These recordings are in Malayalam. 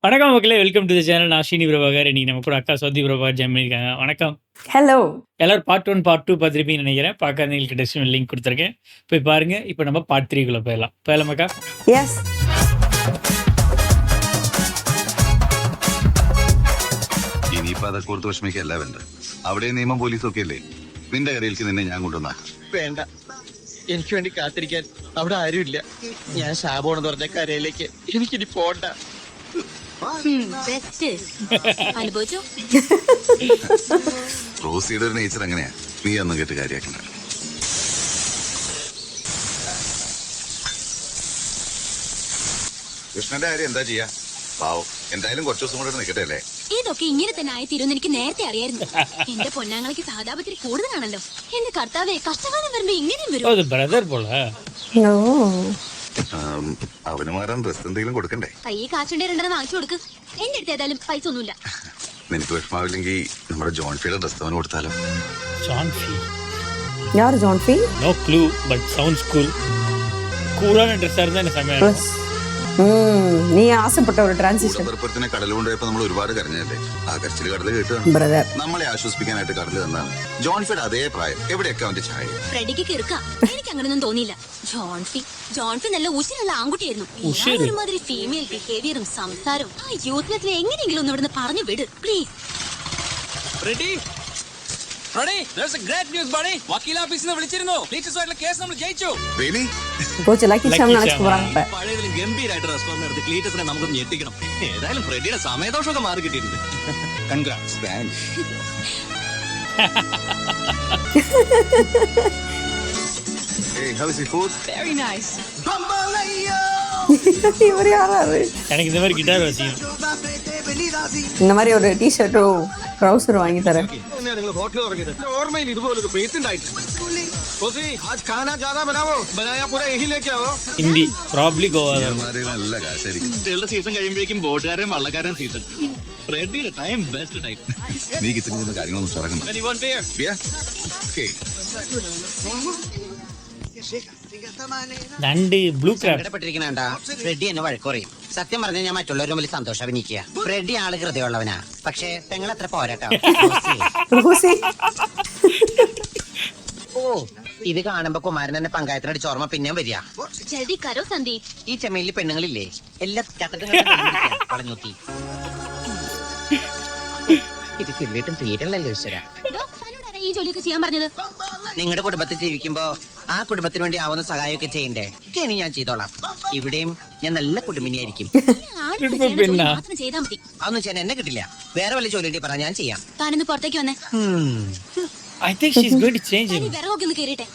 வணக்கம் மக்களே, வெல்கம் டு தி சேனல். நான் ஸ்ரீனி பிரபாகர். இன்னைக்கு நம்ம கூட அக்கா சௌதி பிரபாகர் ஜாயின் பண்ணியிருக்காங்க. வணக்கம். ஹலோ. எல்லாரும் பார்ட் 1 பார்ட் 2 பார்த்துருப்பீங்கன்னு நினைக்கிறேன். பார்க்காதவங்களுக்கு டிஸ்கிரிப்ஷன் லிங்க் கொடுத்துருக்கேன், போய் பாருங்க. இப்போ நம்ம பார்ட் 3 போயிடலாம் அக்கா. எஸ். ഇനിയിപ്പോ അതൊക്കെ ഓർത്ത് വിഷമിക്കല്ല വേണ്ട. അവിടെ നിയമം പോലീസൊക്കെ അല്ലേ. നിന്റെ കരയിലേക്ക് നിന്നെ ഞാൻ കൊണ്ടുവന്ന വേണ്ട, എനിക്ക് വേണ്ടി കാത്തിരിക്കാൻ അവിടെ ആരുമില്ല. ഞാൻ ശാപമാണെന്ന് പറഞ്ഞ കരയിലേക്ക് എനിക്കിനി പോണ്ട. അനുഭവിച്ചോ? റോസിയുടെ ഒരു നേച്ചർ അങ്ങനെയാ. നീ അന്ന് കേട്ട് കാര്യാക്കണ്ട. കൃഷ്ണന്റെ കാര്യം എന്താ ചെയ്യാ? പാവം, എന്തായാലും കുറച്ചു ദിവസം കൂടെ നിൽക്കട്ടെ അല്ലേ. ഇതൊക്കെ ഇങ്ങനെ തന്നെ ആയിത്തീരുമെന്ന് എനിക്ക് നേരത്തെ അറിയായിരുന്നു. എന്റെ പൊന്നാങ്ങളേക്ക് സഹതാപത്തിരി കൂടുതലാണല്ലോ. എന്റെ കർത്താവേ, കഷ്ടകാലം വരുമ്പോ ഇങ്ങനെയും വരും. அது பிரதர் போல. ഓ. അവന് മാറാൻ ഡ്രസ് എന്തെങ്കിലും കൊടുക്കണ്ടേ? കൈ കാശുണ്ടേ രണ്ടെണ്ണം വാങ്ങിച്ചു കൊടുക്ക്. എന്റെ അടുത്ത് ഏതായാലും പൈസ ഒന്നുമില്ല. നിനക്ക് വിഷമാവില്ലെങ്കിൽ നമ്മുടെ ജോൺഫിയുടെ ഡ്രസ് അവന് കൊടുത്താലോ? ஜான் ஃபீ. யார் ஜான் ஃபீ? No clue, but sounds cool. கூலான ட்ரெஸ்ஸாக இருந்தால் என்ன செம்மையாக இருக்கும். നീ ആശപ്പെട്ട ഒരു ട്രാൻസിഷൻ. കൂടപ്പുറത്തിനെ കടൽ കൊണ്ടുപോയപ്പോ നമ്മൾ ഒരുപാട് കരഞ്ഞല്ലേ. ആ കരച്ചില് കടല് കേട്ടു. ബ്രദർ നമ്മളെ ആശ്വസിപ്പിക്കാനായിട്ട് കടല് തന്നാണ്. ജോൺഫിയുടെ അതേ പ്രായം. എവിടെയൊക്കെ അവന്റെ ചായ. ഫ്രെഡിക്ക് കിറുക്കാം. എനിക്ക് അങ്ങനൊന്നും തോന്നിയില്ല. ജോൺഫി നല്ല ഉശിരുള്ള ആൺകുട്ടിയായിരുന്നു. ഒരുമാതിരി ഫീമെയിൽ ബിഹേവിയറും സംസാരവും. ആ യൂത്ത്ലെറ്റിൽ എങ്ങനെയെങ്കിലും ഒന്ന് ഇവിടുന്ന് പറഞ്ഞു വിട് പ്ലീസ്. പഴയതിലും ഗംഭീരമായിട്ട് റെസ്റ്റോറന്റ് എടുത്ത് ക്ലീറ്റസിനെ നമുക്ക് ഞെട്ടിക്കണം. ഏതായാലും ഫ്രെഡിയുടെ സമയദോഷമൊക്കെ മാറി കിട്ടിയിട്ടുണ്ട്. Congrats. Hey, how is your food? Very nice. இவர் யாராரு? எனக்கு இந்த மாதிரி கிட்டார் வசிக்கும். இந்த மாதிரி ஒரு டிஷர்ட்டோ ட்ரௌசர் வாங்கி தரேன். നിങ്ങൾ ഹോട്ടലിൽ ഇറങ്ങിയത് ഓർമ്മയിൽ ഇതുപോലൊരു പേസ്റ്റ് ആയിട്ടുണ്ട്. ഹിന്ദി പ്രോബ്ലി ഗോവ. നല്ല കാശായിരിക്കും. കുട്ടികളുടെ സീസൺ കഴിയുമ്പോഴേക്കും ബോട്ടുകാരൻ വള്ളക്കാരൻ സീസൺ. റെഡിയുടെ ടൈം ബെസ്റ്റ് ടൈം. നീ കിച്ചണിൽ നിന്ന് കാര്യങ്ങളൊന്നും തുറക്കണം. നണ്ട് ബ്ലൂ ക്രാബ്. ഫ്രെഡി എന്നെ വഴക്കുറയും. സത്യം പറഞ്ഞാൽ ഞാൻ മറ്റുള്ളവരും വലിയ സന്തോഷം അഭിനയിക്കുക. ഫ്രെഡി ആള് ഹൃദയമുള്ളവനാ. പക്ഷെ പെങ്ങൾ അത്ര പോരാട്ടോ. ഓ, ഇത് കാണുമ്പോ കുമാരൻ എന്നെ പങ്കായത്തിനടിച്ച് ഓർമ്മ പിന്നെയും വരിക. ജൽദി കരോ സന്ദീപ്. ഈ ചെമ്മയിലെ പെണ്ണുങ്ങളില്ലേ, എല്ലാ പറഞ്ഞൂത്തി. ഇത് കിള്ളിയിട്ടും തീരല്ലോ ഈശ്വര. ഈ ജോലിയൊക്കെ ചെയ്യാൻ പറഞ്ഞത് നിങ്ങളുടെ കുടുംബത്തിൽ ജീവിക്കുമ്പോ ആ കുടുംബത്തിന് വേണ്ടി ആവുന്ന സഹായമൊക്കെ ചെയ്യണ്ടേ? ഇനി ഞാൻ ചെയ്തോളാം. ഇവിടെയും ഞാൻ നല്ല കുടുംബിനിയായിരിക്കും. മാത്രം ചെയ്താൽ മതി. അതൊന്നും ചെയ്യാൻ എന്നെ കിട്ടില്ല. വേറെ വല്ല ജോലി ഉണ്ടെങ്കിൽ പറഞ്ഞാൽ ഞാൻ ചെയ്യാം. താനൊന്ന് പുറത്തേക്ക് വന്നേ. I think she's going to change him. വിറകൊക്കെ ഒന്ന് കേറിട്ടെ.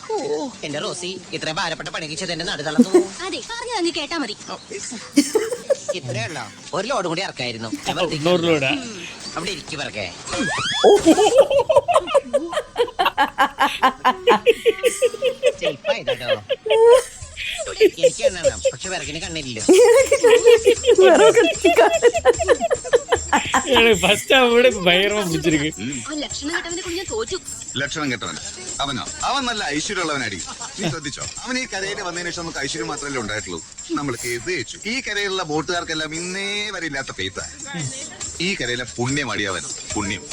എന്റെ റോസി, ഇത്രയും ഭാരപ്പെട്ട പണിക്ക് ചെയ്ത് എന്റെ നടു തളർന്നു. അതെ, പറഞ്ഞത് അങ്ങ് കേട്ടാ മതി. ഇത്രയുള്ള ഒരു ലോഡ് കൂടി ഇറക്കായിരുന്നു. 100 ലോഡാ. അവിടെ ഇരിക്കും പറക്കെ. എനിക്ക് എണ്ണണം, പക്ഷെ വിറകിന് കണ്ണില്ലല്ലോ. ഫസ്റ്റ് അവിടെ ഭയങ്കരമാ പിടിച്ചിരിക്കും. ലക്ഷണം കെട്ടവനെ കൊണ്ട് ഞാൻ തോറ്റു. ലക്ഷണം കെട്ടവൻ അവനോ? അവൻ നല്ല ഐശ്വര്യമുള്ളവനായിരിക്കും. നീ ശ്രദ്ധിച്ചോ? അവൻ ഈ കരയിൽ വന്നതിന് ശേഷം നമുക്ക് ഐശ്വര്യം മാത്രമല്ലേ ഉണ്ടായിട്ടുള്ളൂ. നമ്മൾ കേസ് ജയിച്ചു. ഈ കരയിലുള്ള ബോട്ടുകാർക്കെല്ലാം ഇന്നേ വരെ ഇല്ലാത്ത പെയ്ത്ത. ഈ കരയിലെ പുണ്യം അടിയവൻ. പുണ്യം.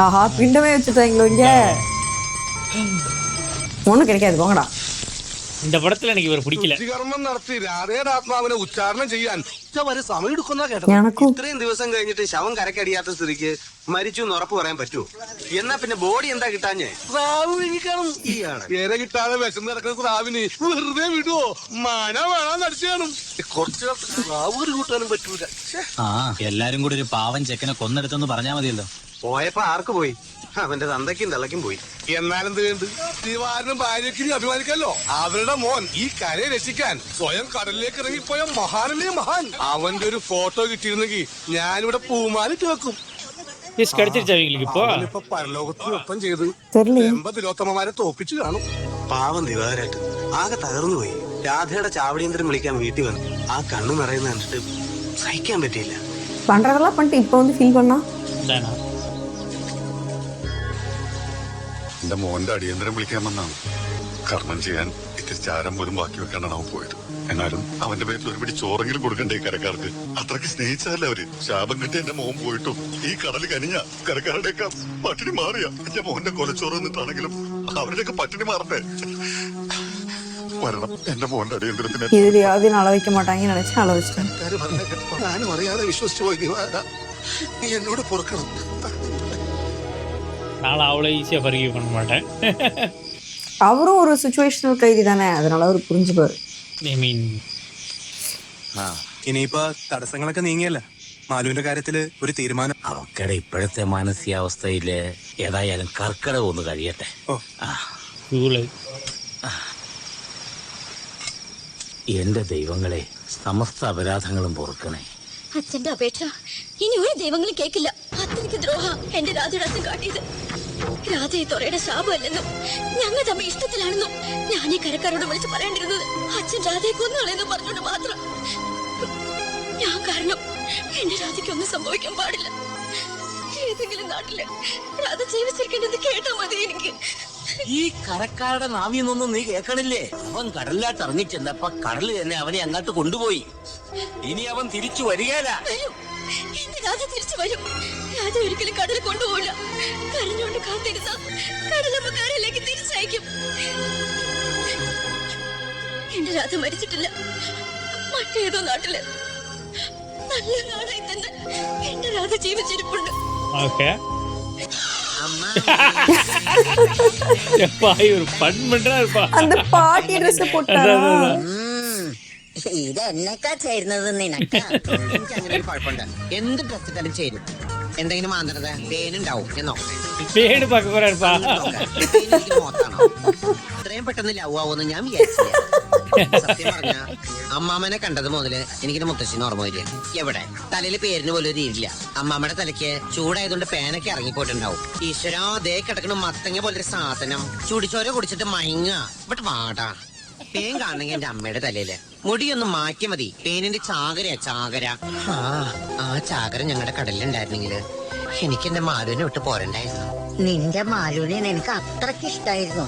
ஆஹா, பிண்டமே வச்சுட்டாங்களோ இங்க. ஒண்ணும் கிடைக்காது, போங்கடா. இந்த படத்துல எனக்கு இவர் பிடிக்கல. കർമ്മം നടത്തി രാധയുടെ ആത്മാവിനെ ഉച്ചാരണം ചെയ്യാൻ വരെ സമയം എടുക്കുന്ന കേട്ടോ. ഇത്രയും ദിവസം കഴിഞ്ഞിട്ട് ശവം കരക്കടിയാത്ത സ്ഥിതിക്ക് മരിച്ചു എന്ന് ഉറപ്പ് പറയാൻ പറ്റുമോ? എന്നാ പിന്നെ ബോഡി എന്താ കിട്ടാഞ്ഞേ? റാവു എനിക്കാണ് ഇര കിട്ടാതെ വിശന്ന് കിടക്കുന്ന റാവിന് വെറുതെ വിടുവോ? മന വേണം നടിച്ചു കാണും. കുറച്ച് റാവു ഒരു കൂട്ടാനും പറ്റൂല. ആ, എല്ലാരും കൂടി ഒരു പാവൻ ചെക്കനെ കൊന്നെടുത്തെന്ന് പറഞ്ഞാൽ മതിയല്ലോ. പോയപ്പോ ആർക്ക് പോയി? അവന്റെ തന്തയ്ക്കും തള്ളയ്ക്കും പോയി. എന്നാലെന്ത് വേണ്ട? ദിവാരനും ഭാര്യയ്ക്കും അഭിമാനിക്കല്ലോ. അവരുടെ മോൻ ഈ കരയെ രക്ഷിക്കാൻ സ്വയം കടലിലേക്ക് ഇറങ്ങിപ്പോയ മഹാനല്ലേ മഹാൻ. അവന്റെ ഒരു ഫോട്ടോ കിട്ടിയിരുന്നെങ്കിൽ ഞാനിവിടെ പൂമാലിട്ട് വെക്കും. ഇപ്പൊ പരലോകത്തിന് ഒപ്പം ചെയ്ത് தெரியலையே. 80 തിലോത്തമ്മമാരെ തോപ്പിച്ചു കാണും. പാവം ദിവാരായിട്ട് ആകെ തകർന്നു പോയി. രാധയുടെ ചാവടിയന്തരം വിളിക്കാൻ വീട്ടിൽ വന്നു. ആ കണ്ണു നിറയുന്ന കണ്ടിട്ട് സഹിക്കാൻ പറ്റിയില്ല. பண்றதெல்லாம் பண்ணிட்டு இப்ப வந்து ஃபீல் பண்ணா എന്റെ മോന്റെ അടിയന്തരം വിളിക്കാൻ വന്നാണ്. കർമ്മം ചെയ്യാൻ ഇത്തിരി ചാരം പോലും ബാക്കി വെക്കാനാണ് അവൻ പോയത്. എന്നാലും അവന്റെ പേരിൽ ഒരു പിടി ചോറെങ്കിലും കൊടുക്കണ്ടേ കരക്കാർക്ക്? അത്രയ്ക്ക് സ്നേഹിച്ചതല്ല അവര്. ശാപം കിട്ടി എന്റെ മോൻ പോയിട്ടും ഈ കടൽ കനിഞ്ഞ കരക്കാരുടെയൊക്കെ പട്ടിണി മാറിയ എന്റെ മോന്റെ കൊലച്ചോറ് നിന്നിട്ടാണെങ്കിലും അവരുടെയൊക്കെ പട്ടിണി മാറട്ടെ. വരണം എന്റെ മോന്റെ അടിയന്തരത്തിന്. ഇതിൽ യാതൊരു അളവിക്കാൻ മാട്ടാങ്ങി നിனைச்சு ആലോചിച്ചു. ഞാനും അറിയാതെ വിശ്വസിച്ചു പോയി. നീ എന്നോട് പൊറുക്കണം. நான் அவ்வளோ ஈஸியாக ஃபர்கிவ் பண்ண மாட்டேன். அவரும் ஒரு സിറ്റുവേഷണൽ கைதி தானே, அதனால அவர் புரிஞ்சுப்பாரு. ஐ மீன் ഇനിയിപ്പോ തടസ്സങ്ങളൊക്കെ നീങ്ങിയല്ല. മാലുവിന്റെ കാര്യത്തില് ഒരു തീരുമാനം. അവക്കടെ ഇപ്പോഴത്തെ മാനസികാവസ്ഥയില് ഏതായാലും കർക്കിടകം ഒന്ന് കഴിയട്ടെ. கூலு എന്റെ ദൈവങ്ങളെ, സമസ്ത അപരാധങ്ങളും പൊറുക്കണേ. അച്ഛന്റെ അപേക്ഷ ഇനി ഒരു ദൈവങ്ങളും കേൾക്കില്ല. അത്രയ്ക്ക് ദ്രോഹ എന്റെ രാധയുടെ അച്ഛൻ കാട്ടിയത്. രാധയെ തൊറയുടെ ശാപമല്ലെന്നും ഞങ്ങൾ തമ്മിൽ ഇഷ്ടത്തിലാണെന്നും ഞാൻ ഈ കരക്കാരോട് വിളിച്ച് പറയേണ്ടിരുന്നത് അച്ഛൻ രാധയെ കൊന്നുകളെന്നും പറഞ്ഞോണ്ട് മാത്രം. ഞാൻ കാരണം എന്റെ രാധയ്ക്കൊന്നും സംഭവിക്കാൻ പാടില്ല. ഏതെങ്കിലും നാട്ടില് രാധ ജീവിച്ചിരിക്കേണ്ടത് കേട്ടാ മതി എനിക്ക്. ഈ കരക്കാരുടെ നാവിന്നൊന്നും നീ കേൾക്കണില്ലേ? അവൻ കടലിലാട്ട് ഇറങ്ങി ചെന്നപ്പോ കടല് തന്നെ അവനെ അങ്ങോട്ട് കൊണ്ടുപോയി. ഇനി അവൻ തിരിച്ചു വരികയില്ല. വരും, എന്റെ രാധ തിരിച്ചു വരും. രാധ ഒരിക്കലും കടലിൽ കൊണ്ടുപോകില്ല. കരഞ്ഞോണ്ട് കാത്തിരുന്ന കടലമ്മ കരയിലേക്ക് തിരിച്ചയക്കും. എന്റെ രാധ മരിച്ചിട്ടില്ല. മറ്റേതോ നാട്ടില് നല്ല നാടായി തന്നെ എന്റെ രാധ ജീവിച്ചിരിപ്പുണ്ട്. ஓகே. எப்பா இவர் ஃபன் பண்றாருப்பா. அந்த பாட்டி ட்ரெஸ் போட்டாரா? ഇത് എന്നെക്കാ ചേരുന്നത് നിനക്ക്. എനിക്ക് അങ്ങനെ ഒരു കുഴപ്പമുണ്ട്. എന്ത് ഡ്രസ് ഇട്ടാലും ചേരും. എന്തെങ്കിലും മാന്തണത് പേനുണ്ടാവും. ഞാൻ നോക്കട്ടെ. பேடு பார்க்க போறாருப்பா. മോത്താണോ? ഇത്രയും പെട്ടെന്ന് ലവ് ആവുമെന്ന് ഞാൻ വിചാരിച്ചില്ല. സത്യം പറഞ്ഞ അമ്മാമനെ കണ്ടത് മുതല് എനിക്കിന്റെ മുത്തശ്ശിന് ഓർമ്മ വരിക. എവിടെ തലയിൽ പേരിന് പോലും ഒരു ഇല്ല. അമ്മാമ്മയുടെ തലയ്ക്ക് ചൂടായതുകൊണ്ട് പേനൊക്കെ ഇറങ്ങിപ്പോയിട്ടുണ്ടാവും. ഈശ്വരാ, ദേ കിടക്കണ മത്തങ്ങ പോലൊരു സാധനം. ചുടിച്ചോര കുടിച്ചിട്ട് മയങ്ങ. ബട്ട് വാടാ, പേൻ കാണണമെങ്കിൽ എന്റെ അമ്മയുടെ തലയില് മുടിയൊന്ന് മാറ്റി മതി. പേനിന്റെ ചാകരയാ ചാകര. ആ ചാകര ഞങ്ങളുടെ കടലിലുണ്ടായിരുന്നെങ്കില് എനിക്ക് എന്റെ മാലുവിനെ വിട്ട് പോരണ്ടായിരുന്നു. നിന്റെ മാലുവിനെ എനിക്ക് അത്രക്ക് ഇഷ്ടായിരുന്നു.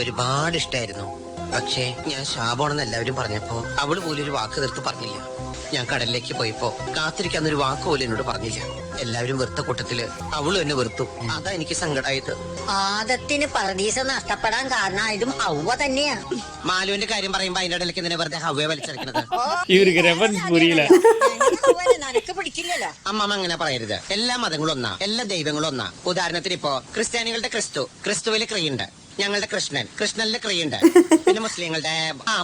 ഒരുപാട് ഇഷ്ടായിരുന്നു. പക്ഷേ ഞാൻ ശാപമാണെന്ന് എല്ലാവരും പറഞ്ഞപ്പോ അവള് പോലും ഒരു വാക്ക് തീർത്ത് പറഞ്ഞില്ല. ഞാൻ കടലിലേക്ക് പോയപ്പോ കാത്തിരിക്കാന്നൊരു വാക്ക് പോലും എന്നോട് പറഞ്ഞില്ല. എല്ലാവരും വെറുത്ത കൂട്ടത്തില് അവളും എന്നെ വെറുത്തു. അതാ എനിക്ക് സങ്കടമായത്. ആദത്തിന് പർദീസ നഷ്ടപ്പെടാൻ കാരണമായതും ഹൗവ തന്നെയാ. മാലുവിന്റെ കാര്യം പറയുമ്പോ അതിന്റെ ഇടയിലേക്ക് എന്തിനാ വെറുതെ ഹവ്വയെ വലിച്ചെടുക്കുന്നത്? இவருக்கு ரெஃபரன்ஸ் புரியல. നിനക്ക് പിടിക്കില്ലല്ലോ. അമ്മമ്മ അങ്ങനെ പറയരുത്. എല്ലാ മതങ്ങളും ഒന്നാ, എല്ലാ ദൈവങ്ങളും ഒന്നാ. ഉദാഹരണത്തിന് ഇപ്പോ ക്രിസ്ത്യാനികളുടെ ക്രിസ്തു, ക്രിസ്തുവിലെ ക്രിയുണ്ട്. ഞങ്ങളുടെ കൃഷ്ണൻ, കൃഷ്ണനിലെ ക്രിയുണ്ട്. പിന്നെ മുസ്ലിങ്ങളുടെ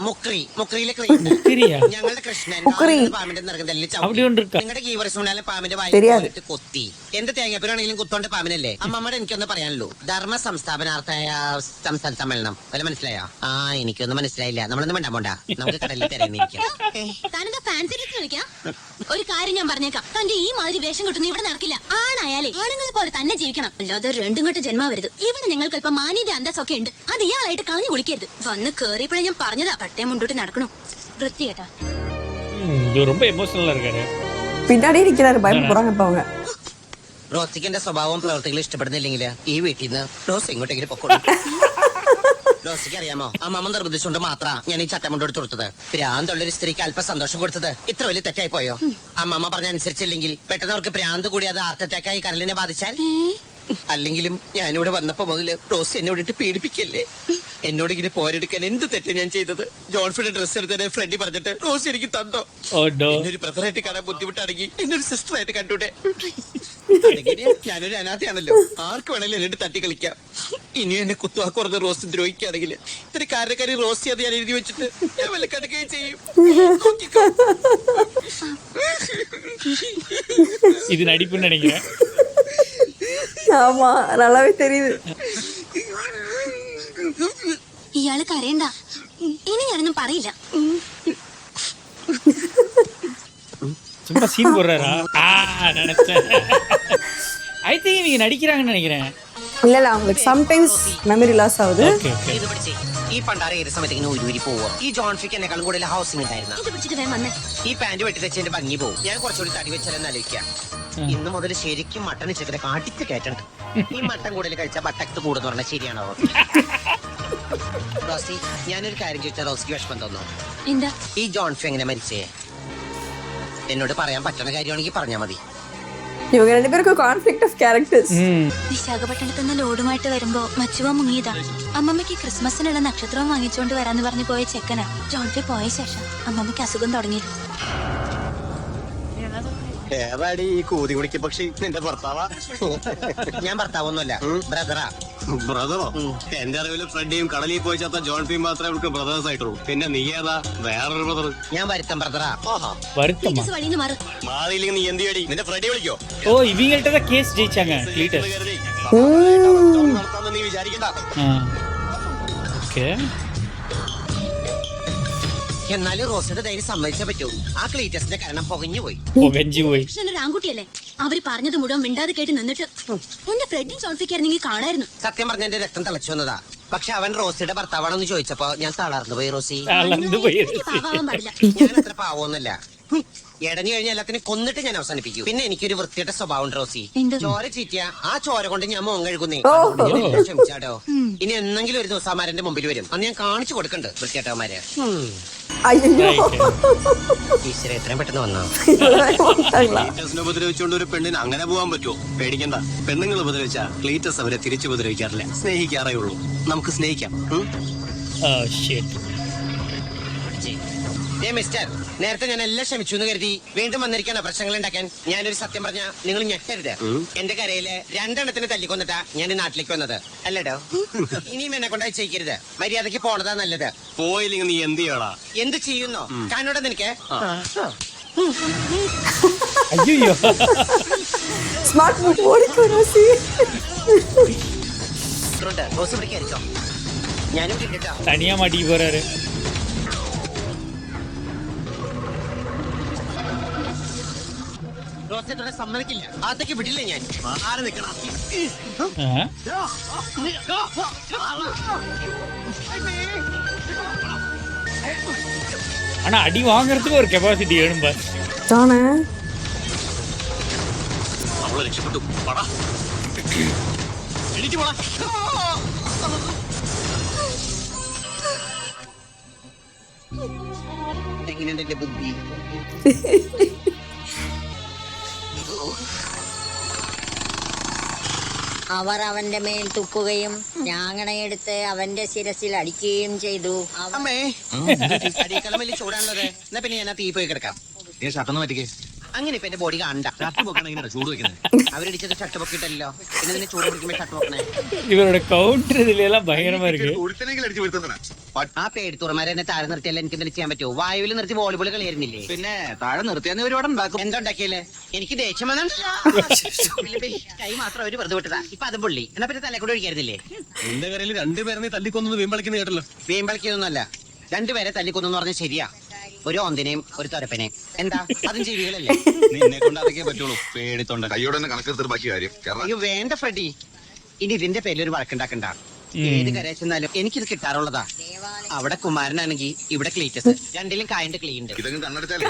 മുക്രിയിലെ ക്രിയുണ്ട്. சரியா? ഞങ്ങളുടെ കൃഷ്ണൻ പാമ്പിന്റെ നിറകതല്ലിൽ அப்படி ஒன்று இருக்கா? നിങ്ങളുടെ ഗീവർസുണ്ടാലെ പാമ്പിന്റെ വായിട്ട് കൊത്തി. എന്ത് തേങ്ങാപ്പൂരാണെങ്കിലും കുത്തോണ്ട് പാമ്പിനല്ലേ? അമ്മമ്മയുടെ എനിക്കൊന്ന് പറയാനുള്ളൂ. ധർമ്മ സംസ്ഥാപനാർത്ഥായ സംസ്ഥാന സമ്മേളനം വല്ല മനസ്സിലായോ? എനിക്കൊന്നും മനസ്സിലായില്ല. നമ്മളൊന്നും വേണ്ട പോണ്ട, നമുക്ക് കടലിൽ തിരഞ്ഞിരിക്കാം. താനെന്താ ഫാൻസി ഡ്രസ് കളിക്കാം? ഒരു കാര്യം ഞാൻ പറഞ്ഞേക്കാം, തന്റെ ഈ മാതിരി വേഷം കിട്ടുന്ന ഇവിടെ നടക്കില്ല. ആണായാലേ ആണുങ്ങളെ പോലെ തന്നെ ജീവിക്കണം. അല്ലാതെ രണ്ടും കെട്ട് ജന്മാവരുത്. ഇവിടെ ഞങ്ങൾക്ക് അല്പം മാന്യത അന്തസ്സൊക്കെ ഉണ്ട്. അത് ഇയാളായിട്ട് കളഞ്ഞു കുളിക്കരുത്. വന്ന് കേറിയപ്പോഴേ ഞാൻ പറഞ്ഞതാ, പട്ടയം മുണ്ടോട്ട് നടക്കണു. വൃത്തിയേട്ടാ. இவர் ரொம்ப எமோஷனலா இருக்காரு. பின்னாடி நிக்கிறாரு, பயப்படுறாங்க இப்ப அவங்க. റോസിക്ക് സ്വഭാവവും പ്രവർത്തികളും ഇഷ്ടപ്പെടുന്നില്ലെങ്കിൽ ഈ വീട്ടിൽ നിന്ന് റോസ് ഇങ്ങോട്ടെങ്കിലും പൊക്കോളൂ. റോസിക്ക് അറിയാമോ, അമ്മമ്മ നിർബന്ധിച്ചുകൊണ്ട് മാത്ര ഞാൻ ഈ ചട്ടം കൊണ്ടെടുത്ത് കൊടുത്തത്. ഭ്രാന്തുള്ളൊരു സ്ത്രീക്ക് അല്പം സന്തോഷം കൊടുത്തത് ഇത്ര വലിയ തെറ്റായി പോയോ? അമ്മമ്മ പറഞ്ഞ അനുസരിച്ചില്ലെങ്കിൽ പെട്ടെന്ന് അവർക്ക് ഭ്രാന്ത് കൂടി അത് ഹാർട്ട് അറ്റാക്കായി കരളിനെ ബാധിച്ചാൽ? അല്ലെങ്കിലും ഞാനിവിടെ വന്നപ്പോ മുതല് റോസ് എന്നോട് ഇട്ട് പീഡിപ്പിക്കല്ലേ. എന്നോട് ഇങ്ങനെ പോരെടുക്കാൻ എന്ത് തെറ്റ് ഞാൻ ചെയ്തത്? ജോൺഫിയുടെ ഡ്രസ് എടുത്തതിനെ ഫ്രണ്ടി പറഞ്ഞിട്ട് റോസ് എനിക്ക് തന്നോ? എന്നൊരു ബ്രദറായിട്ട് കാണാൻ ബുദ്ധിമുട്ടാണെങ്കിൽ എന്നൊരു സിസ്റ്റർ ആയിട്ട് കണ്ടൂടെ? ഞാനൊരു അനാഥയാണല്ലോ, ആർക്ക് വേണേലും എന്നിട്ട് തട്ടി കളിക്കാം. ഇനിയും എന്നെ കുത്തുവാക്ക് പറഞ്ഞ റോസ് ദ്രോഹിക്കുകയാണെങ്കിൽ ഇത്തിരി കാരണക്കാരി റോസി അത് ഞാൻ എഴുതി വെച്ചിട്ട് ഞാൻ വല്ല കിടക്കുകയും ചെയ്യും. இது நடிப்புன்னு நினைக்கிறேன். ஆமா, நல்லாவே தெரியுது. ഇയാള് കരയണ്ട, ഇനി ഞാനൊന്നും പറയില്ല. சும்மா சீன் போடுறாரா? நினைச்சேன். ஐ திங்க் இவங்க நடிக்கிறாங்கன்னு நினைக்கிறேன். இல்ல இல்ல, அவங்களுக்கு சம்டைம்ஸ் மெமரி லாஸ் ஆகுது. Okay okay. ഇത് പിടിച്ചേ. ഈ പണ്ടാര ഏത് സമയത്ത് ഇങ്ങനെ ഉരുവിരി പോവോ? ഈ ജോൺഫിക്ക് എന്നെക്കാളും കൂടുതൽ ഹൗസിംഗ് ഉണ്ടായിരുന്നു. ഇത് പിടിച്ചിട്ട് വേഗം വന്നേ. ഈ പാന്റ് വെട്ടി വെച്ചതിന്റെ ഭംഗി പോവും. ഞാൻ കുറച്ചുകൂടി തടി വെച്ചാലെന്ന് ആലോചിക്കാം. ഇന്ന് മുതൽ ശരിക്കും മട്ടൺ ചിക്കനെ കാട്ടിച്ച് കയറ്റണ്ട്. ഈ മട്ടൻ കൂടുതൽ കഴിച്ചാൽ ബട്ടക്സ് കൂടുന്ന പറഞ്ഞാൽ ശരിയാണോ? റോസി, ഞാനൊരു കാര്യം ചോദിച്ചാൽ റോസിക്ക് വിഷമം തോന്നോ? എന്താ? ഈ ജോൺഫി എങ്ങനെ മരിച്ചേ? എന്നോട് പറയാൻ പറ്റുന്ന കാര്യമാണെങ്കിൽ പറഞ്ഞാൽ മതി. ഇവங்க ரெண்டு பேருக்கும் கான்ஃப்ளிக்ட் ஆஃப் கேரக்டர்ஸ். വിശാഖപട്ടണത്ത് നിന്ന് ലോഡുമായിട്ട് വരുമ്പോ മച്ചുവ മുങ്ങിയതാ. അമ്മമ്മയ്ക്ക് ക്രിസ്മസിനുള്ള നക്ഷത്രം വാങ്ങിച്ചുകൊണ്ട് വരാന്ന് പറഞ്ഞു പോയ ചെക്കനാ. ജോൺഫി പോയ ശേഷം അമ്മമ്മയ്ക്ക് അസുഖം തുടങ്ങിയത്. ഏതാടി ഈ കൂതി കുടിക്ക് പക്ഷി നിന്റെ ഭർത്താവാ? ഞാൻ ഭർത്താവൊന്നുമല്ല, ബ്രദറാ. ബ്രദറോ? എന്റെ അറിവില് ഫ്രെഡിയും കടലിൽ പോയി ചത്ത ജോൺഫിയും മാത്രമേ അവർക്ക് ബ്രദേഴ്സ് ആയിട്ടുള്ളൂ. പിന്നെ നീ ഏതാ? വേറൊരു ബ്രദർ. ഞാൻ വരുത്തം ബ്രദറാ. வருத்தமா? വഴിന്ന് മാറ്. മാറിയില്ലെങ്കിൽ നീ എന്ത് ചെയ്യടി? നിന്റെ ഫ്രെഡി വിളിക്കോ? ஓ இவங்கள்ட்ட தான் கேஸ் ஜெயிச்சாங்க கிளீட்டஸ். നടത്താന്ന് നീ വിചാരിക്കണ്ട. ஓகே. എന്നാലും റോസിയുടെ ധൈര്യം സമ്മതിച്ചേ പറ്റൂ. ആ ക്ലീറ്റസിന്റെ കാരണം പൊകഞ്ഞു പോയി. புகஞ்சு போய். കൃഷ്ണൻ ആൺകുട്ടിയല്ലേ? അവര് പറഞ്ഞത് മുഴുവൻ മിണ്ടാതെ കേട്ട് നിന്നിട്ട് എന്റെ ഫ്രെഡിൻ ജോൺഫിക്കായിരുന്നെങ്കിൽ കാണായിരുന്നു. സത്യം പറഞ്ഞ എന്റെ രക്തം തിളച്ചു വന്നതാ. പക്ഷെ അവൻ റോസിയുടെ ഭർത്താവാണെന്ന് ചോദിച്ചപ്പോ ഞാൻ തളർന്നു പോയി. റോസി, തളർന്നു പോയി. എനിക്ക് പാവാൻ പാടില്ല. ഞാൻ അത്ര പാവമൊന്നുമില്ല. എടഞ്ഞു കഴിഞ്ഞ എല്ലാത്തിനും കൊന്നിട്ട് ഞാൻ അവസാനിപ്പിക്കും. പിന്നെ എനിക്കൊരു വൃത്തിയുടെ സ്വഭാവം ഉണ്ട് റോസി. എന്ത്? ചോര ചീറ്റിയ ആ ചോര കൊണ്ട് ഞാൻ മോൻ കഴുകുന്നേ. ഓ. ക്ഷമിച്ചാടോ. ഇനി എന്നെങ്കിലും ഒരു ദിവസം അമാരന്റെ മുമ്പിൽ വരും. അന്ന് ഞാൻ കാണിച്ചു കൊടുക്കണ്ട് വൃത്തിയേട്ടവന്മാരെ. ஐயோ ഈശ്വര, എത്രയും പെട്ടെന്ന് വന്നോ? ക്ലീറ്റസിനെ ഉപദ്രവിച്ചുകൊണ്ട് ഒരു പെണ്ണിന് അങ്ങനെ പോകാൻ പറ്റുമോ? പേടിക്കണ്ട. പെണ്ണുങ്ങൾ ഉപദ്രവിച്ച ക്ലീറ്റസ് അവരെ തിരിച്ചു ഉപദ്രവിക്കാറില്ല, സ്നേഹിക്കാറേ ഉള്ളൂ. നമുക്ക് സ്നേഹിക്കാം. Oh shit. മിസ്റ്റർ, നേരത്തെ ഞാൻ എല്ലാം ക്ഷമിച്ചു എന്ന് കരുതി വീണ്ടും വന്നിരിക്കാനോ പ്രശ്നങ്ങൾ ഉണ്ടാക്കാൻ? ഞാനൊരു സത്യം പറഞ്ഞ നിങ്ങൾ ഞെട്ടരുത്. എന്റെ കരയില് 2 എണ്ണത്തിന് തല്ലിക്കൊന്നിട്ടാ ഞാൻ ഈ നാട്ടിലേക്ക് വന്നത് അല്ലടോ. ഇനിയും എന്നെ കൊണ്ട് ചെയ്യരുത്. മര്യാദക്ക് പോണതാ നല്ലത്. പോയില്ലെങ്കിൽ നീ എന്ത് ചെയ്യടാ? എന്ത് ചെയ്യുന്നോ കാണോടെ നിനക്ക്? ஐயோ. ஸ்மார்ட் மூவ் ஓடிக்கோ ரோசி. റോസ് പിടിക്കായിരിക്കോ? ഞാനും കിട്ടിട്ടോ. தனியா மாட்டிக்கு போறாரு. റോസിനെ തൊടാൻ സമ്മതിക്കില്ല. അകത്തേക്ക് വിടില്ല ഞാൻ. ആരെ നിക്കണം? ஆனா அடி வாங்குறதுக்கு ஒரு கெப்பாசிட்டி வேணும் பார். தானே അവളെ രക്ഷപ്പെട്ടു. പടാ എനിക്ക് പോടാ. എങ്ങനെയുണ്ട് എന്റെ ബുദ്ധി? അവർ അവന്റെ മേൽ തുപ്പുകയും ഞാങ്ങണയെടുത്ത് അവന്റെ ശിരസിൽ അടിക്കുകയും ചെയ്തു. അമ്മേ, അടിയേക്കാളും വലിയ ചൂടാണുള്ളത്. എന്നാ പിന്നെ ഞാൻ ആ തീ പോയി കിടക്കാം. നീ ഷർട്ടൊന്ന് മാറ്റിക്കേ. അങ്ങനെ ഇപ്പൊ എന്റെ ബോഡി കാണണ്ട. ഷർട്ട് പൊക്കാണെങ്കിൽ ചൂട് വെക്കുന്നത്. അവരടിച്ചത് ഷർട്ട് പൊക്കിയിട്ടല്ലോ. പിന്നെ ഇതിന് ചൂട് പിടിക്കുമ്പോ ഷർട്ട് പൊക്കണേ. இவரோட கவுண்டர் இதுல எல்லாம் பயங்கரமா இருக்கு. ഒരുത്തനെങ്കിലും അടിച്ചു വീഴ്ത്തുന്നതാണ്. ആ പേടിത്തുറമാരെ എന്നെ താഴെ നിർത്തിയാലും എനിക്ക് എന്തെങ്കിലും ചെയ്യാൻ പറ്റുമോ? വായുവിൽ നിർത്തി വോളിബോൾ കളിയായിരുന്നില്ലേ? പിന്നെ താഴെ നിർത്തിയാൽ ഒരുപാട് ഉണ്ടാക്കും. എന്താ ഉണ്ടാക്കിയല്ലേ? എനിക്ക് ദേഷ്യം വന്നിട്ടില്ല. കൈ മാത്രം അവര് വെറുതെ വിട്ടതാ. ഇപ്പൊ അത് പുള്ളി. എന്നാ പിന്നെ തലക്കൂടെ ഒഴിക്കായിരുന്നില്ലേ? നിന്റെ കരയിൽ 2 പേരെ നീ തല്ലിക്കൊന്നത് വീമ്പളിക്കുന്ന കേട്ടല്ലോ. വീമ്പളിക്കൊന്നുമല്ല. 2 പേരെ തല്ലിക്കൊന്നു പറഞ്ഞ ശരിയാ. ഒരു ഓന്തിനെയും ഒരു തൊരപ്പനെയും. എന്താ, അതും ജീവികളല്ലേ? നിന്നെ കൊണ്ട് അതൊക്കെ പറ്റുള്ളൂ. പേടിത്തൊണ്ട. കൈയോടെ തന്നെ കണക്കെടുത്തിട്ട് ബാക്കി കാര്യം. അയ്യോ വേണ്ട ഫ്രെഡി, ഇനി ഇതിന്റെ പേരിൽ ഒരു വഴക്കുണ്ടാക്കണ്ട. ഏത് കരയിൽ ചെന്നാലും എനിക്കിത് കിട്ടാറുള്ളതാ. അവിടെ കുമാരനാണെങ്കിൽ ഇവിടെ ക്ലീറ്റസ്. രണ്ടിലും കായന്റെ ക്ലീൻ ഉണ്ട്. ഇതങ്ങ് കണ്ണടിച്ചാലേ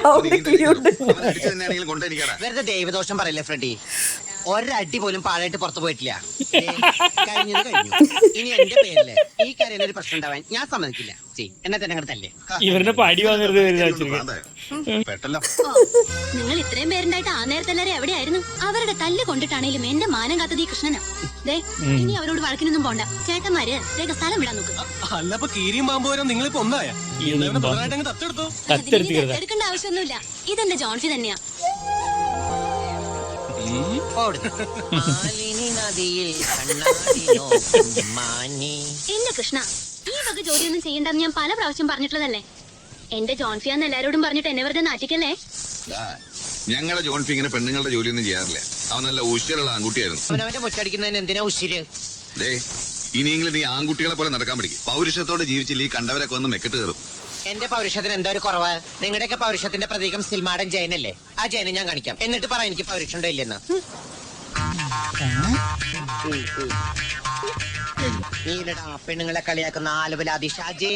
അടിച്ചു തന്നെയാണെങ്കിലും കൊണ്ടെനിക്കടാ. വെറുതെ ദൈവദോഷം പറയില്ലേ ഫ്രെഡി. ഒരടി പോലും പാഴായിട്ട് പുറത്തു പോയിട്ടില്ല. കഴിഞ്ഞത് കഴിഞ്ഞു. ഇനി എന്റെ പേരില് ഈ കരയിൽ ഒരു പ്രശ്നം ഉണ്ടാവാൻ ഞാൻ സമ്മതിക്കില്ല. എന്നെ തന്നെ അങ്ങോട്ട് തല്ലേ. ഇവരുടെ അടി വാങ്ങരുത് വെച്ചിരിക്കും. പെട്ടല്ലോ. നിങ്ങൾ ഇത്രയും പേരുണ്ടായിട്ട് ആ നേരത്തെ എല്ലാരും എവിടെയായിരുന്നു? അവരുടെ തല്ല് കൊണ്ടിട്ടാണേലും എന്റെ മാനം കാത്തത് ഈ കൃഷ്ണനാ. ദേ, ഇനി അവരോട് വഴക്കിനൊന്നും പോണ്ട. ചേട്ടന്മാര് വേഗ സ്ഥലം വിടാൻ നോക്ക്. അല്ലപ്പോ കീരിയും പാമ്പ് വരാൻ നിങ്ങളിപ്പോ ഒന്നായ തത്തെടുത്തു. தத்தெடுத்துக்கிறதா? എടുക്കേണ്ട ആവശ്യമൊന്നുമില്ല. ഇതെന്റെ ജോൺഫി തന്നെയാ. എന്റെ കൃഷ്ണ, ഈ വക ജോലിയൊന്നും ചെയ്യണ്ടെന്ന് ഞാൻ പല പ്രാവശ്യം പറഞ്ഞിട്ടുള്ളതല്ലേ. എന്റെ ജോൺഫിയാന്ന് എല്ലാരോടും പറഞ്ഞിട്ട് എന്നെ വെറുതെ നാട്ടിക്കല്ലേ. ഞങ്ങളുടെ ജോൺഫി ഇങ്ങനെ പെണ്ണുങ്ങളുടെ ജോലിയൊന്നും ചെയ്യാറില്ല. അവൻ നല്ല ഉശിരുള്ള ആൺകുട്ടിയായിരുന്നു. അവനവന്റെ മുറ്റടിക്കുന്നതിന് എന്തിനാ ഉശിര്? ദേ, ഇനിയെങ്കിലും നീ ആൺകുട്ടികളെ പോലെ നടക്കാൻ പഠിക്കും. പൗരുഷത്തോടെ ജീവിച്ചില്ല ഈ കണ്ടവരൊക്കെ വന്ന് മെക്കെട്ട് കയറും. എന്റെ പൗരുഷത്തിന് എന്താ ഒരു കുറവ്? നിങ്ങളുടെയൊക്കെ പൗരുഷത്തിന്റെ പ്രതീകം സിൽമാടൻ ജയനല്ലേ? ആ ജയനെ ഞാൻ കാണിക്കാം. എന്നിട്ട് പറ എനിക്ക് പൗരുഷമുണ്ടോ ഇല്ലെന്ന്. നീലടാ പെണ്ണുങ്ങളെ കളിയാക്കുന്ന ആലുവലാതി ഷാജേ.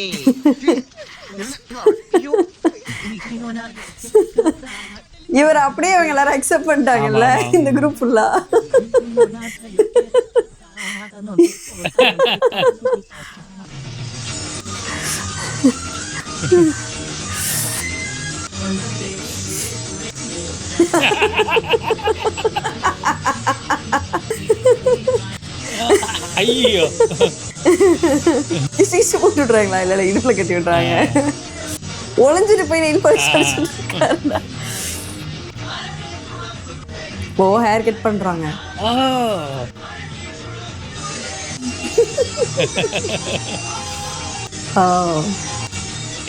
இவர் அப்படியே அவங்க எல்லாரும் அக்செப்ட் பண்ணிட்டாங்கல்ல இந்த குரூப் ஃபுல்லா. ஐயோ ஸ்டிச் போட்டு விட்றாங்களா? இல்ல இடுப்புல கட்டி விட்றாங்க. ஒளிஞ்சிட்டு போய் நெயில் பாலிஷ் அடிச்சுட்டு ஓ ஹேர் கட் பண்றாங்க.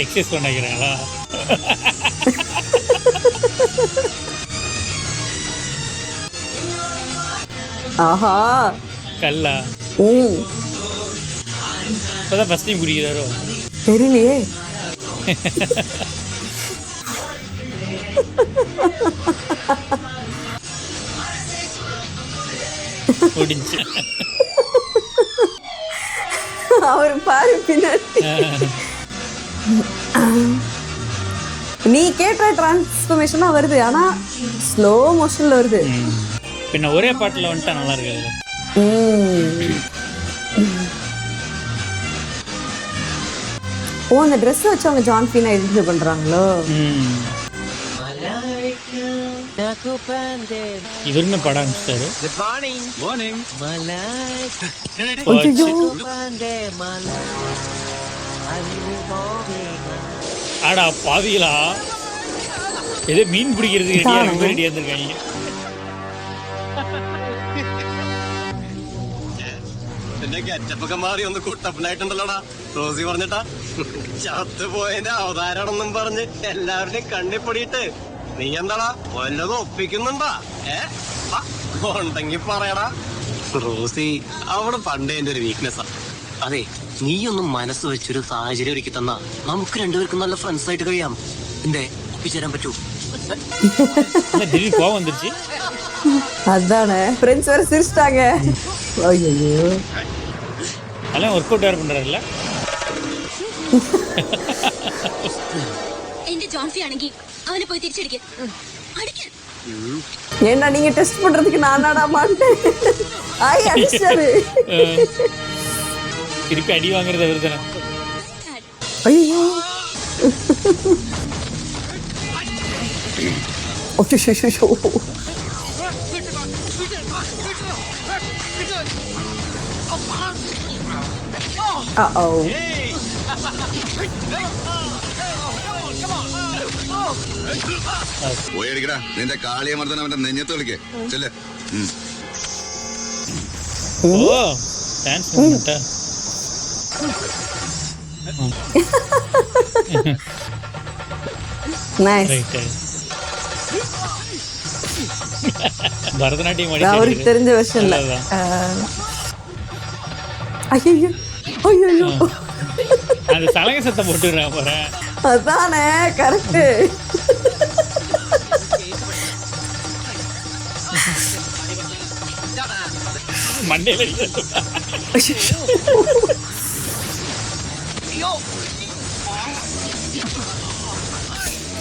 எக்ஸசைஸ் பண்ணிக்கிறாங்களா? ஆஹா கல்லா இப்பதான் ஃபர்ஸ்ட் டைம் குடிக்கிறாரோ தெரியலையே. முடிஞ்சு அவர் பாரு பின்னாடி. நீ கேட்ட டிரான்ஸ்ஃபர்மேஷனா வருது, ஆனா ஸ்லோ மோஷன்ல வருது. பின்ன ஒரே பாட்டுல வந்துட்டா நல்லா இருக்காது. ஓ அந்த ட்ரெஸ் வச்சு அவங்க ஜான் ஃபீனா ஐடென்டிஃபை பண்றாங்களோ? இவருமே படம் அனுப்பிச்சிட்டாரு. ஆடா பாவிகளா, ஏதோ மீன் பிடிக்கிறதுக்கு ரெடி வந்திருக்காங்க. ഗെറ്റപ്പൊക്കെ മാറി ഒന്ന് കുട്ടപ്പനായിട്ടുണ്ടല്ലോടാ. റോസി പറഞ്ഞിട്ടാ ചത്തുപോയതിന്റെ അവതാരമാണെന്നും പറഞ്ഞ് എല്ലാവരുടെയും കണ്ണിപ്പൊടിയിട്ട് നീ എന്താടാ വല്ലതും ഒപ്പിക്കുന്നുണ്ടാ? ഉണ്ടെങ്കി പറയടാ. റോസി അവള് പണ്ടേ എന്റെ ഒരു വീക്ക്നെസ്സാ. അതെ, നീയൊന്നും മനസ്സ് വെച്ചൊരു സാഹചര്യം ഒരുക്കി തന്നാ നമുക്ക് രണ്ടുപേർക്കും നല്ല ഫ്രണ്ട്സ് ആയിട്ട് കഴിയാം. എന്തേ ഒപ്പിച്ചേരാൻ പറ്റൂ? கோவம் வந்துருச்சு. அதானே ஃப்ரெண்ட்ஸ் வேற சிரிச்சிட்டாங்க. ஐயோ அதெல்லாம் ஒர்க் அவுட் யார் பண்றாருல்ல? എന്റെ ജോൺഫി ആണെങ്കിൽ അവനെ പോയി തിരിച്ചടിക്ക്. അടിക്കാൻ ஏன்னா நீங்க டெஸ்ட் பண்றதுக்கு நானாடா மாட்டேன். ஆய் அடிச்சாரு. திருப்பி அடி வாங்குறது அவர் தானே. ஐயோ ஓ Uh-oh. പോയടിക്കടാ, നിന്റെ കാളിയമർദ്ദൻ അവന്റെ നെഞ്ഞത്ത് വിളിക്കേ ചെല്ലേ. ஓ டான்ஸ் மூமெண்டா. நைஸ். ரைட். பரதநாட்டியம் அவருக்கு தெரிஞ்ச வெர்ஷன்ல. ஐயோ ஐயோ அந்த சலங்கை சத்தம் போட்டுறான் போறேன். அதானே கரெக்ட். மண்டையில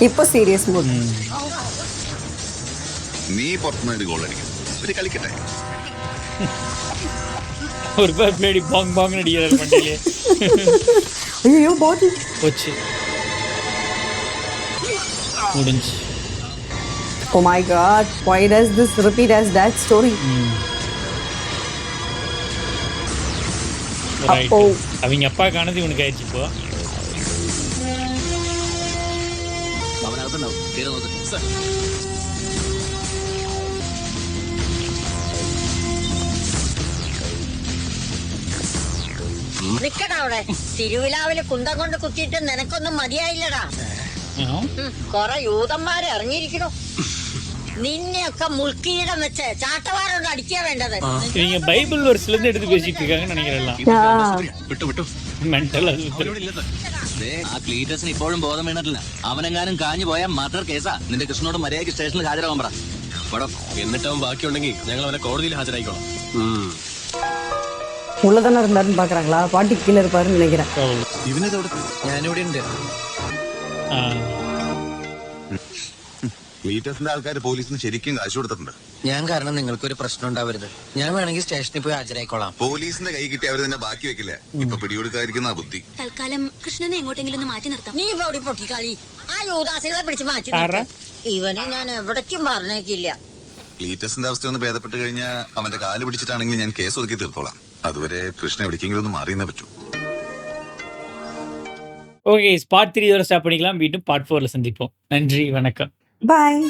ഇപ്പൊ സീരിയസ് മൂഡ്. നീ പുറത്തുനിന്ന് ഗോൾ അടിക്കും, ഒരു കളിക്കട്ടെ. ஒரு பேர் பிளேடி பாங் பாங் அடிக்கிறாரு மண்டையிலே. ஐயோ பாடி போச்சு, முடிஞ்சு. Oh my god, why does this repeat as that story? Right. அவங்க அப்பா காணது இவனுக்கு ஆயிடுச்சு. இப்போ അവനകത്തുണ്ടാവും. തീരെ നോക്ക്. നിക്കടാ അവിടെ. തിരുവിലാവില് കുന്തം കൊണ്ട് കുത്തിയിട്ട് നിനക്കൊന്നും മതിയായില്ലടാ. കൊറേ യൂതന്മാരെ ഇറങ്ങിയിരിക്കണു. നിന്നെയൊക്കെ മുൾക്കിയിടം വെച്ച് ചാട്ടവാറുകൊണ്ട് അടിക്കാ വേണ്ടത്. இவங்க பைபிள் வெர்ஸ்ல இருந்து எடுத்து பேசிட்டு இருக்காங்கன்னு நினைக்கிறேன். വിട്ടു വിട്ടു. மென்டல். ആ ക്ലീറ്റസിന് ഇപ്പോഴും ബോധം വീണിട്ടില്ല. അവനെങ്ങാനും കാഞ്ഞു പോയാൽ മർഡർ കേസാ. നിന്റെ കൃഷ്ണനോട് മര്യാദയ്ക്ക് സ്റ്റേഷനിൽ ഹാജരാവാൻ പറ. പടം എന്നിട്ടവൻ ബാക്കിയുണ്ടെങ്കിൽ ഞങ്ങൾ അവനെ കോടതിയിൽ ഹാജരായിക്കോളാം. உள்ளதானே இருந்தாருன்னு பாக்குறாங்களா? பாட்டி கீழே இருப்பாருன்னு நினைக்கிறேன். ഇവനെവിടെ? ഞാനിവിടെ ഉണ്ട്. ക്ലീറ്റസിന്റെ ആൾക്കാർ പോലീസിന് ശരിക്കും കാശ് കൊടുത്തിട്ടുണ്ട്. ഞാൻ കാരണം നിങ്ങൾക്കൊരു പ്രശ്നം ഉണ്ടാവരുത്. ഞാൻ വേണമെങ്കിൽ സ്റ്റേഷനിൽ പോയി ഹാജരായിക്കോളാം. പോലീസിന്റെ കൈ കിട്ടി അവർ തന്നെ ബാക്കി വെക്കില്ല. ഇപ്പൊ പിടികൊടുക്കാതിരിക്കുന്ന ബുദ്ധി. തൽക്കാലം കൃഷ്ണനെ എങ്ങോട്ടെങ്കിലും ഒന്ന് മാറ്റി നിർത്താം. നീ പൊടി പൊട്ടിക്കളി. ആ യൂദാസികളെ പിടിച്ച് മാറ്റി ആരാ? ഇവനെ ഞാൻ എവിടേക്കും പറഞ്ഞേക്കില്ല. ക്ലീറ്റസിന്റെ അവസ്ഥ ഒന്ന് ഭേദപ്പെട്ട് കഴിഞ്ഞാൽ അവന്റെ കാല് പിടിച്ചിട്ടാണെങ്കിൽ ഞാൻ കേസ് ഒതുക്കി തീർത്തോളാം. അതുവരെ കൃഷ്ണ എവിടേക്കെങ്കിലും ഒന്ന് മാറിയെന്നേ പറ്റൂ. ஓகே பார்ட் 3 இதோட ஸ்டாப் பண்ணிக்கலாம். மீண்டும் பார்ட் 4ல சந்திப்போம். நன்றி, வணக்கம். பாய்.